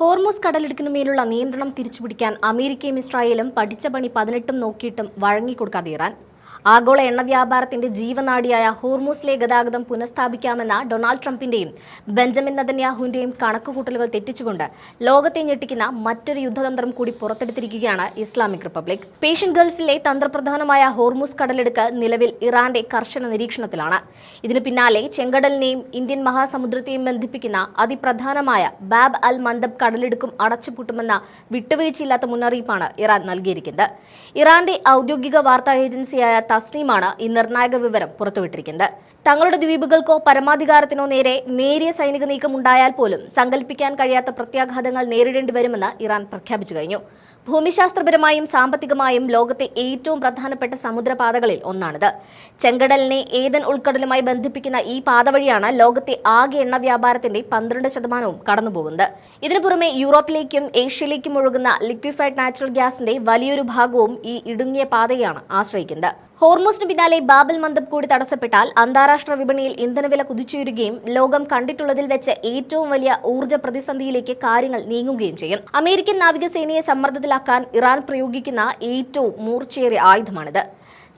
Hormuz കടലിടുക്കിനുമേലുള്ള നിയന്ത്രണം തിരിച്ചുപിടിക്കാൻ അമേരിക്കയും ഇസ്രായേലും പഠിച്ച പണി 18 നോക്കിയിട്ടും വഴങ്ങിക്കൊടുക്കാതെ ഇറാൻ. ആഗോള എണ്ണ വ്യാപാരത്തിന്റെ ജീവനാഡിയായ ഹോർമൂസിലെ ഗതാഗതം പുനഃസ്ഥാപിക്കാമെന്ന ഡൊണാൾഡ് ട്രംപിന്റെയും ബെഞ്ചമിൻ നെതന്യാഹുവിന്റെയും കണക്കുകൂട്ടലുകൾ തെറ്റിച്ചുകൊണ്ട് ലോകത്തെ ഞെട്ടിക്കുന്ന മറ്റൊരു യുദ്ധതന്ത്രം കൂടി പുറത്തെടുത്തിരിക്കുകയാണ് ഇസ്ലാമിക് റിപ്പബ്ലിക്. പേർഷ്യൻ ഗൾഫിലെ തന്ത്രപ്രധാനമായ ഹോർമൂസ് കടലിടുക്ക് നിലവിൽ ഇറാന്റെ കർശന നിരീക്ഷണത്തിലാണ്. ഇതിനു പിന്നാലെ ചെങ്കടലിനെയും ഇന്ത്യൻ മഹാസമുദ്രത്തെയും ബന്ധിപ്പിക്കുന്ന അതിപ്രധാനമായ ബാബ് അൽ മന്ദബ് കടലിടുക്കും അടച്ചുപൂട്ടുമെന്ന വിട്ടുവീഴ്ചയില്ലാത്ത മുന്നറിയിപ്പാണ് ഇറാൻ നൽകിയിരിക്കുന്നത്. ഇറാന്റെ ഔദ്യോഗിക വാർത്താ ഏജൻസിയായ തസ്നീമാണ് ഈ നിർണായക വിവരം പുറത്തുവിട്ടിരിക്കുന്നത്. തങ്ങളുടെ ദ്വീപുകൾക്കോ പരമാധികാരത്തിനോ നേരിയ സൈനിക നീക്കം ഉണ്ടായാൽ പോലും സങ്കല്പിക്കാൻ കഴിയാത്ത പ്രത്യാഘാതങ്ങൾ നേരിടേണ്ടി വരുമെന്ന് ഇറാൻ പ്രഖ്യാപിച്ചു കഴിഞ്ഞു. ഭൂമിശാസ്ത്രപരമായും സാമ്പത്തികമായും ലോകത്തെ ഏറ്റവും പ്രധാനപ്പെട്ട സമുദ്രപാതകളിൽ ഒന്നാണിത്. ചെങ്കടലിനെ ഏദൻ ഉൾക്കടലുമായി ബന്ധിപ്പിക്കുന്ന ഈ പാത വഴിയാണ് ലോകത്തെ ആകെ എണ്ണ വ്യാപാരത്തിന്റെ 12% കടന്നുപോകുന്നത്. ഇതിനു പുറമെ യൂറോപ്പിലേക്കും ഏഷ്യയിലേക്കും ഒഴുകുന്ന ലിക്വിഫൈഡ് നാച്ചുറൽ ഗ്യാസിന്റെ വലിയൊരു ഭാഗവും ഈ ഇടുങ്ങിയ പാതയാണ് ആശ്രയിക്കുന്നത്. ഹോർമൂസിന് പിന്നാലെ ബാബൽ മന്ദബ് കൂടി തടസ്സപ്പെട്ടാൽ അന്താരാഷ്ട്ര വിപണിയിൽ ഇന്ധനവില കുതിച്ചുയരുകയും ലോകം കണ്ടിട്ടുള്ളതിൽ വെച്ച് ഏറ്റവും വലിയ ഊർജ്ജ പ്രതിസന്ധിയിലേക്ക് കാര്യങ്ങൾ നീങ്ങുകയും ചെയ്യും. അമേരിക്കൻ നാവികസേനയെ സമ്മർദ്ദത്തിലാക്കാൻ ഇറാൻ പ്രയോഗിക്കുന്ന ഏറ്റവും മൂർച്ചയേറിയ ആയുധമാണിത്.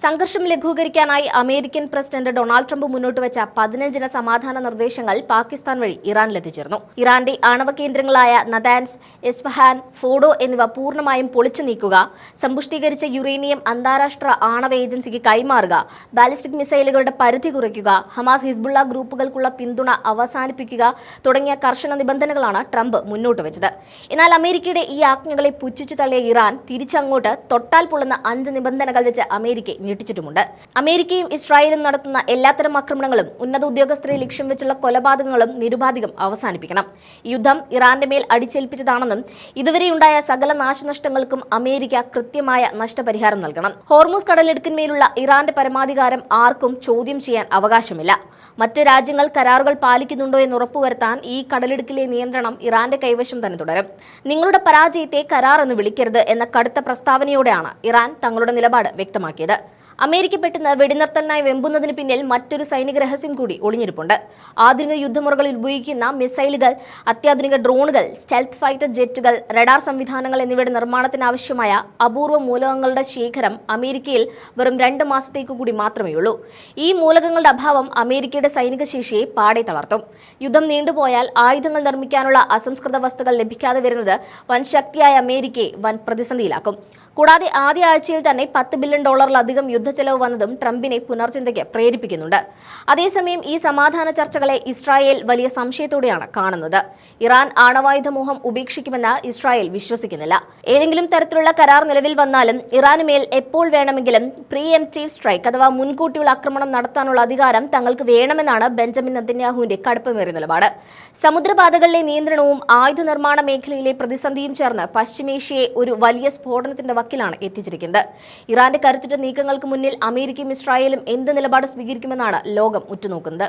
സംഘർഷം ലഘൂകരിക്കാനായി അമേരിക്കൻ പ്രസിഡന്റ് ഡൊണാൾഡ് ട്രംപ് മുന്നോട്ട് വെച്ച 15 സമാധാന നിർദ്ദേശങ്ങൾ പാകിസ്ഥാൻ വഴി ഇറാനിലെത്തിച്ചേർന്നു. ഇറാന്റെ ആണവ കേന്ദ്രങ്ങളായ നദാൻസ്, ഇസ്ഫഹാൻ, ഫോഡോ എന്നിവ പൂർണ്ണമായും പൊളിച്ചു നീക്കുക, സമ്പുഷ്ടീകരിച്ച യുറേനിയം അന്താരാഷ്ട്ര ആണവ ഏജൻസിക്ക് കൈമാറുക, ബാലിസ്റ്റിക് മിസൈലുകളുടെ പരിധി കുറയ്ക്കുക, ഹമാസ് ഹിസ്ബുള്ള ഗ്രൂപ്പുകൾക്കുള്ള പിന്തുണ അവസാനിപ്പിക്കുക തുടങ്ങിയ കർശന നിബന്ധനകളാണ് ട്രംപ് മുന്നോട്ട് വെച്ചത്. എന്നാൽ അമേരിക്കയുടെ ഈ ആജ്ഞകളെ പുച്ഛിച്ചു തള്ളിയ ഇറാൻ തിരിച്ചങ്ങോട്ട് തൊട്ടാൽ പൊള്ളുന്ന 5 നിബന്ധനകൾ വെച്ച് അമേരിക്കയെ ഞെട്ടിച്ചിട്ടുമുണ്ട്. അമേരിക്കയും ഇസ്രായേലും നടത്തുന്ന എല്ലാത്തരം ആക്രമണങ്ങളും ഉന്നത ഉദ്യോഗസ്ഥരെ ലക്ഷ്യം വെച്ചുള്ള കൊലപാതകങ്ങളും നിരുപാധികം അവസാനിപ്പിക്കണം. യുദ്ധം ഇറാന്റെ മേൽ അടിച്ചേൽപ്പിച്ചതാണെന്നും ഇതുവരെയുണ്ടായ സകല നാശനഷ്ടങ്ങൾക്കും അമേരിക്ക കൃത്യമായ നഷ്ടപരിഹാരം നൽകണം. ഹോർമൂസ് കടലിടുക്കിന്മേലുള്ള ഇറാന്റെ പരമാധികാരം ആർക്കും ചോദ്യം ചെയ്യാൻ അവകാശമില്ല. മറ്റ് രാജ്യങ്ങൾ കരാറുകൾ പാലിക്കുന്നുണ്ടോ എന്ന് ഉറപ്പുവരുത്താൻ ഈ കടലിടുക്കിലെ നിയന്ത്രണം ഇറാന്റെ കൈവശം തന്നെ തുടരും. നിങ്ങളുടെ പരാജയത്തെ കരാർ എന്ന് വിളിക്കരുത് എന്ന കടുത്ത പ്രസ്താവനയോടെയാണ് ഇറാൻ തങ്ങളുടെ നിലപാട് വ്യക്തമാക്കിയത്. അമേരിക്ക പെട്ടെന്ന് വെടിനിർത്തലിനായി വെമ്പുന്നതിന് പിന്നിൽ മറ്റൊരു സൈനിക രഹസ്യം കൂടി ഒളിഞ്ഞിരിപ്പുണ്ട്. ആധുനിക യുദ്ധമുറകളിൽ ഉപയോഗിക്കുന്ന മിസൈലുകൾ, അത്യാധുനിക ഡ്രോണുകൾ, സ്റ്റെൽത്ത് ഫൈറ്റർ ജെറ്റുകൾ, റഡാർ സംവിധാനങ്ങൾ എന്നിവയുടെ നിർമ്മാണത്തിനാവശ്യമായ അപൂർവ മൂലകങ്ങളുടെ ശേഖരം അമേരിക്കയിൽ വെറും 2 മാസത്തേക്കു കൂടി മാത്രമേയുള്ളൂ. ഈ മൂലകങ്ങളുടെ അഭാവം അമേരിക്കയുടെ സൈനിക ശേഷിയെ പാടെ തളർത്തും. യുദ്ധം നീണ്ടുപോയാൽ ആയുധങ്ങൾ നിർമ്മിക്കാനുള്ള അസംസ്കൃത വസ്തുക്കൾ ലഭിക്കാതെ വരുന്നത് വൻ ശക്തിയായ അമേരിക്കയെ വൻ പ്രതിസന്ധിയിലാക്കും. കൂടാതെ ആദ്യ ആഴ്ചയിൽ തന്നെ $10 ബില്യൺ യുദ്ധച്ചെലവ് വന്നതും ട്രംപിനെ പുനർചിന്തയ്ക്ക് പ്രേരിപ്പിക്കുന്നുണ്ട്. അതേസമയം ഈ സമാധാന ചർച്ചകളെ ഇസ്രായേൽ വലിയ സംശയത്തോടെയാണ് കാണുന്നത്. ഇറാൻ ആണവായുധ മോഹം ഉപേക്ഷിക്കുമെന്ന് ഇസ്രായേൽ വിശ്വസിക്കുന്നില്ല. ഏതെങ്കിലും തരത്തിലുള്ള കരാർ നിലവിൽ വന്നാലും ഇറാന് മേൽ എപ്പോൾ വേണമെങ്കിലും പ്രീ എംപ്റ്റീവ് സ്ട്രൈക്ക് അഥവാ മുൻകൂട്ടിയുള്ള ആക്രമണം നടത്താനുള്ള അധികാരം തങ്ങൾക്ക് വേണമെന്നാണ് ബെഞ്ചമിൻ നെതന്യാഹുവിന്റെ കടുപ്പമേറിയ നിലപാട്. സമുദ്രപാതകളിലെ നിയന്ത്രണവും ആയുധ നിർമ്മാണ മേഖലയിലെ പ്രതിസന്ധിയും ചേർന്ന് പശ്ചിമേഷ്യയെ ഒരു വലിയ സ്ഫോടനത്തിന്റെ വക്കിലാണ് എത്തിച്ചിരിക്കുന്നത്. ഇറാന്റെ കരുത്തുറ്റ നീക്കങ്ങൾക്ക് മുന്നിൽ അമേരിക്കയും ഇസ്രായേലും എന്ത് നിലപാട് സ്വീകരിക്കുമെന്നാണ് ലോകം ഉറ്റുനോക്കുന്നത്.